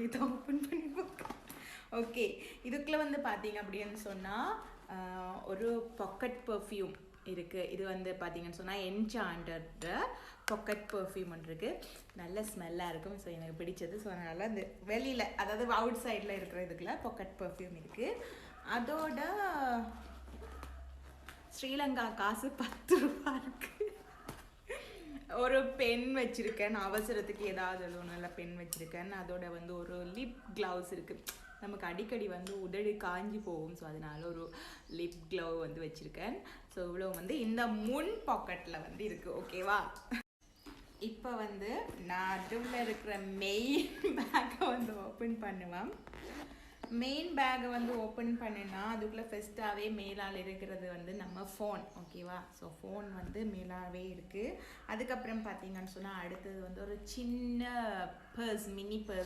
அப்படியே தான் ஓப்பன் பண்ணி பார்க்க. ஓகே, இதுக்குள்ளே வந்து பார்த்தீங்க அப்படின்னு சொன்னால் ஒரு பாக்கெட் பர்ஃப்யூம் இருக்குது. இது வந்து பார்த்தீங்கன்னு சொன்னால் என்சாண்டட் பாக்கெட் பர்ஃப்யூம் ஒன்று இருக்குது. நல்ல ஸ்மெல்லாக இருக்கும். ஸோ எனக்கு பிடிச்சது. ஸோ அதனால் இந்த வெளியில், அதாவது அவுட் சைடில் இருக்கிற இதுக்குள்ள பாக்கெட் பர்ஃப்யூம் இருக்குது. அதோட ஸ்ரீலங்கா காசு 10 ரூபா இருக்குது. ஒரு பென் வச்சுருக்கேன், அவசரத்துக்கு ஏதாவது ஒரு நல்ல பென் வச்சுருக்கேன். அதோட வந்து ஒரு லிப் க்ளவுஸ் இருக்குது. நமக்கு அடிக்கடி வந்து உதடு காஞ்சி போகும். ஸோ அதனால ஒரு லிப் க்ளவ் வந்து வச்சுருக்கேன். ஸோ இவ்வளோ வந்து இந்த முன் பாக்கெட்டில் வந்து இருக்குது. ஓகேவா? இப்போ வந்து நான் நடுவில் இருக்கிற மெயின் பேக்கை வந்து ஓப்பன் பண்ணுவேன். மெயின் பேக்கை வந்து ஓப்பன் பண்ணினா அதுக்குள்ளே ஃபஸ்ட்டாகவே மேலால் இருக்கிறது வந்து நம்ம ஃபோன். ஓகேவா? ஸோ ஃபோன் வந்து மேலாகவே இருக்குது. அதுக்கப்புறம் பார்த்தீங்கன்னு சொன்னால் அடுத்தது வந்து ஒரு சின்ன பர்ஸ், மினி பர்ஸ்